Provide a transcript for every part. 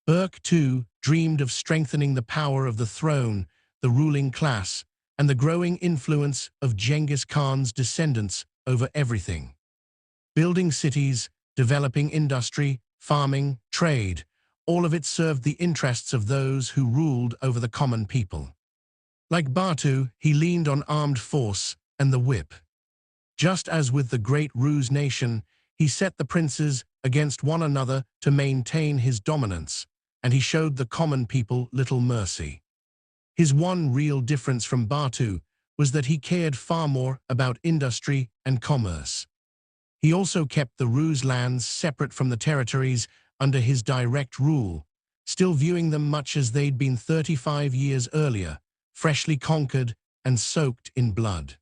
Berke, too, dreamed of strengthening the power of the throne, the ruling class, and the growing influence of Genghis Khan's descendants over everything. Building cities, developing industry, farming, trade, all of it served the interests of those who ruled over the common people. Like Batu, he leaned on armed force and the whip. Just as with the great Rus nation, he set the princes against one another to maintain his dominance, and he showed the common people little mercy. His one real difference from Batu was that he cared far more about industry and commerce. He also kept the Rus lands separate from the territories under his direct rule, still viewing them much as they'd been 35 years earlier, freshly conquered and soaked in blood.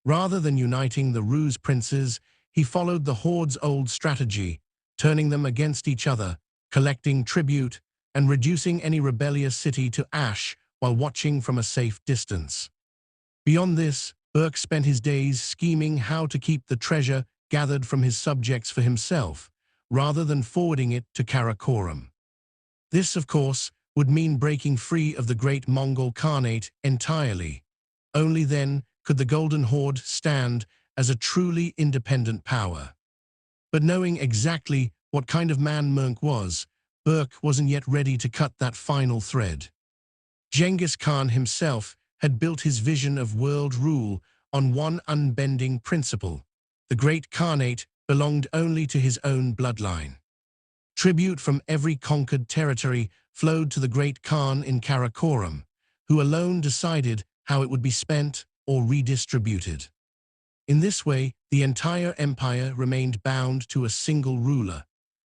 Rather than uniting the Rus princes, he followed the Horde's old strategy, turning them against each other, collecting tribute, and reducing any rebellious city to ash while watching from a safe distance. Beyond this, Berke spent his days scheming how to keep the treasure gathered from his subjects for himself, rather than forwarding it to Karakoram. This, of course, would mean breaking free of the great Mongol Khanate entirely. Only then could the Golden Horde stand as a truly independent power. But knowing exactly what kind of man Monk was, Berke wasn't yet ready to cut that final thread. Genghis Khan himself had built his vision of world rule on one unbending principle: the great Khanate belonged only to his own bloodline. Tribute from every conquered territory flowed to the great Khan in Karakoram, who alone decided how it would be spent or redistributed. In this way, the entire empire remained bound to a single ruler,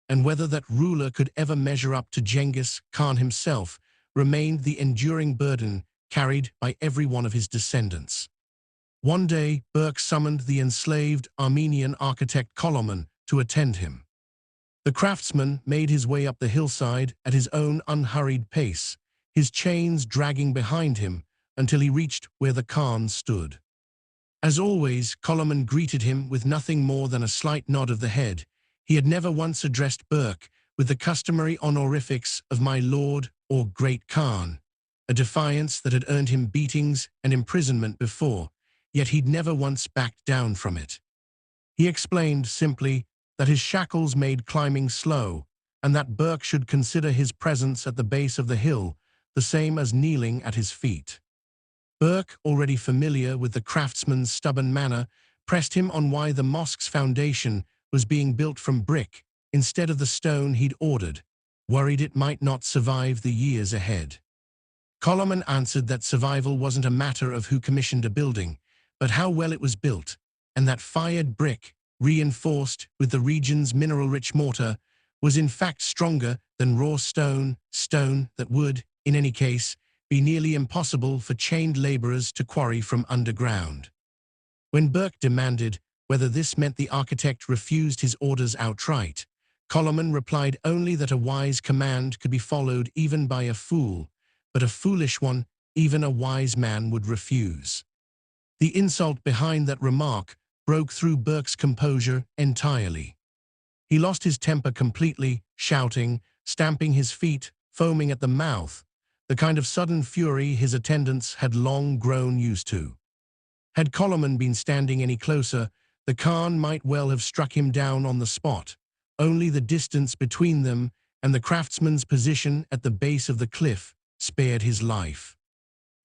and whether that ruler could ever measure up to Genghis Khan himself remained the enduring burden carried by every one of his descendants. One day, Berke summoned the enslaved Armenian architect Koloman to attend him. The craftsman made his way up the hillside at his own unhurried pace, his chains dragging behind him until he reached where the Khan stood. As always, Koloman greeted him with nothing more than a slight nod of the head. He had never once addressed Berke with the customary honorifics of my lord or great Khan, a defiance that had earned him beatings and imprisonment before, yet he'd never once backed down from it. He explained simply that his shackles made climbing slow, and that Berke should consider his presence at the base of the hill the same as kneeling at his feet. Berke, already familiar with the craftsman's stubborn manner, pressed him on why the mosque's foundation was being built from brick instead of the stone he'd ordered, worried it might not survive the years ahead. Koloman answered that survival wasn't a matter of who commissioned a building, but how well it was built, and that fired brick, reinforced with the region's mineral-rich mortar, was in fact stronger than raw stone that would, in any case, be nearly impossible for chained laborers to quarry from underground. When Berke demanded whether this meant the architect refused his orders outright, Koloman replied only that a wise command could be followed even by a fool, but a foolish one even a wise man would refuse. The insult behind that remark broke through Berke's composure entirely. He lost his temper completely, shouting, stamping his feet, foaming at the mouth, the kind of sudden fury his attendants had long grown used to. Had Koloman been standing any closer, the Khan might well have struck him down on the spot. Only the distance between them and the craftsman's position at the base of the cliff spared his life.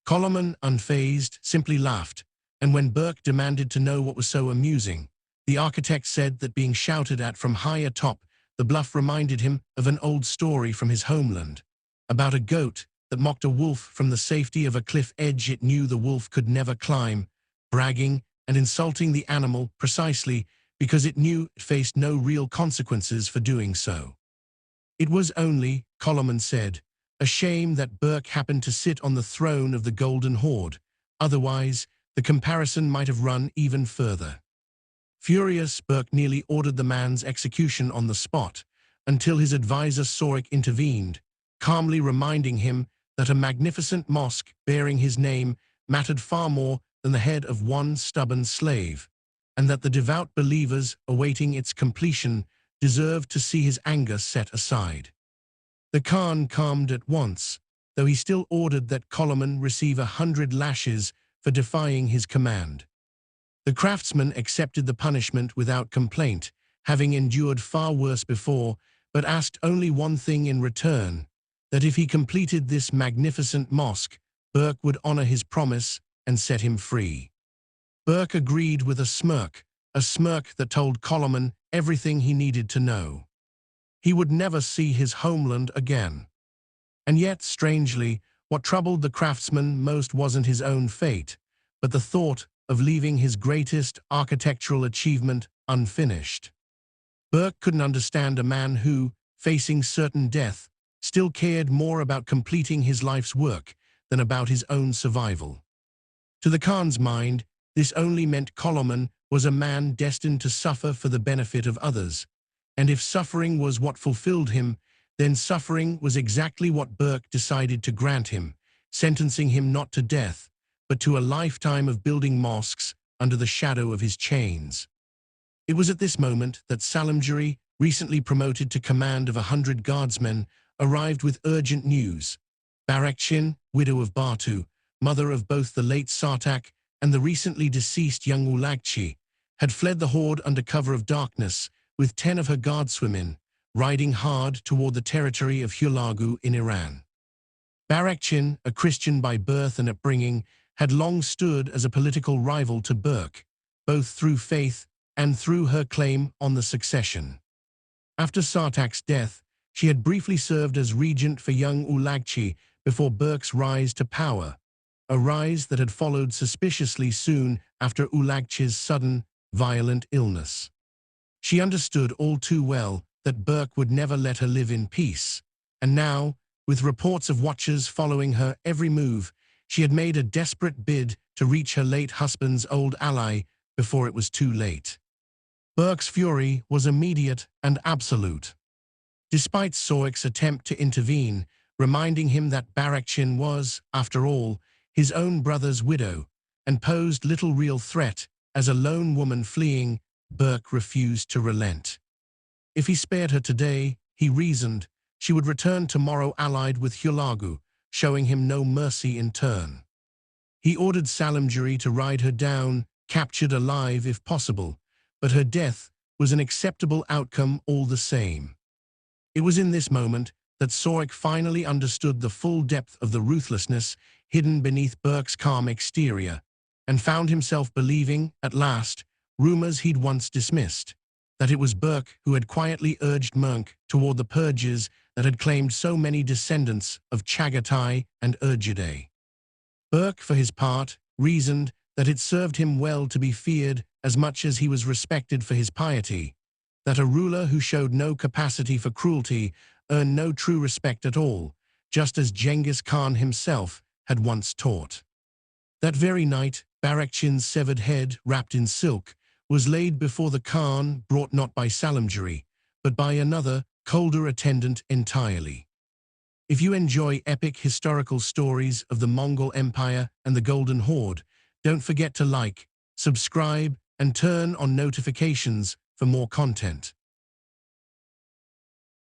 Koloman, unfazed, simply laughed, and when Berke demanded to know what was so amusing, the architect said that being shouted at from high atop the bluff reminded him of an old story from his homeland, about a goat that mocked a wolf from the safety of a cliff edge it knew the wolf could never climb, bragging and insulting the animal precisely because it knew it faced no real consequences for doing so. It was only, Koloman said, a shame that Berke happened to sit on the throne of the Golden Horde, otherwise the comparison might have run even further. Furious, Berke nearly ordered the man's execution on the spot, until his advisor Sorik intervened, calmly reminding him that a magnificent mosque bearing his name mattered far more than the head of one stubborn slave, and that the devout believers awaiting its completion deserved to see his anger set aside. The Khan calmed at once, though he still ordered that Koloman receive 100 lashes for defying his command. The craftsman accepted the punishment without complaint, having endured far worse before, but asked only one thing in return, that if he completed this magnificent mosque, Berke would honor his promise and set him free. Berke agreed with a smirk that told Koloman everything he needed to know. He would never see his homeland again. And yet, strangely, what troubled the craftsman most wasn't his own fate, but the thought of leaving his greatest architectural achievement unfinished. Berke couldn't understand a man who, facing certain death, still cared more about completing his life's work than about his own survival. To the Khan's mind, this only meant Koloman was a man destined to suffer for the benefit of others, and if suffering was what fulfilled him, then suffering was exactly what Berke decided to grant him, sentencing him not to death, but to a lifetime of building mosques under the shadow of his chains. It was at this moment that Salimjeri, recently promoted to command of 100 guardsmen, arrived with urgent news. Barakchin, widow of Batu, mother of both the late Sartak and the recently deceased young Ulagchi, had fled the horde under cover of darkness with 10 of her guardswomen, riding hard toward the territory of Hulagu in Iran. Barakchin, a Christian by birth and upbringing, had long stood as a political rival to Berke, both through faith and through her claim on the succession. After Sartak's death, she had briefly served as regent for young Ulagchi before Berke's rise to power, a rise that had followed suspiciously soon after Ulagchi's sudden, violent illness. She understood all too well that Berke would never let her live in peace, and now, with reports of watchers following her every move, she had made a desperate bid to reach her late husband's old ally before it was too late. Berke's fury was immediate and absolute. Despite Sorik's attempt to intervene, reminding him that Barakchin was, after all, his own brother's widow, and posed little real threat as a lone woman fleeing, Berke refused to relent. If he spared her today, he reasoned, she would return tomorrow allied with Hulagu, showing him no mercy in turn. He ordered Salimjeri to ride her down, captured alive if possible, but her death was an acceptable outcome all the same. It was in this moment that Sorik finally understood the full depth of the ruthlessness hidden beneath Berke's calm exterior, and found himself believing, at last, rumors he'd once dismissed, that it was Berke who had quietly urged Monk toward the purges that had claimed so many descendants of Chagatai and Urgide. Berke, for his part, reasoned that it served him well to be feared as much as he was respected for his piety, that a ruler who showed no capacity for cruelty earned no true respect at all, just as Genghis Khan himself had once taught. That very night, Barakchin's severed head, wrapped in silk, was laid before the Khan, brought not by Salimjeri, but by another, colder attendant entirely. If you enjoy epic historical stories of the Mongol Empire and the Golden Horde, don't forget to like, subscribe, and turn on notifications for more content.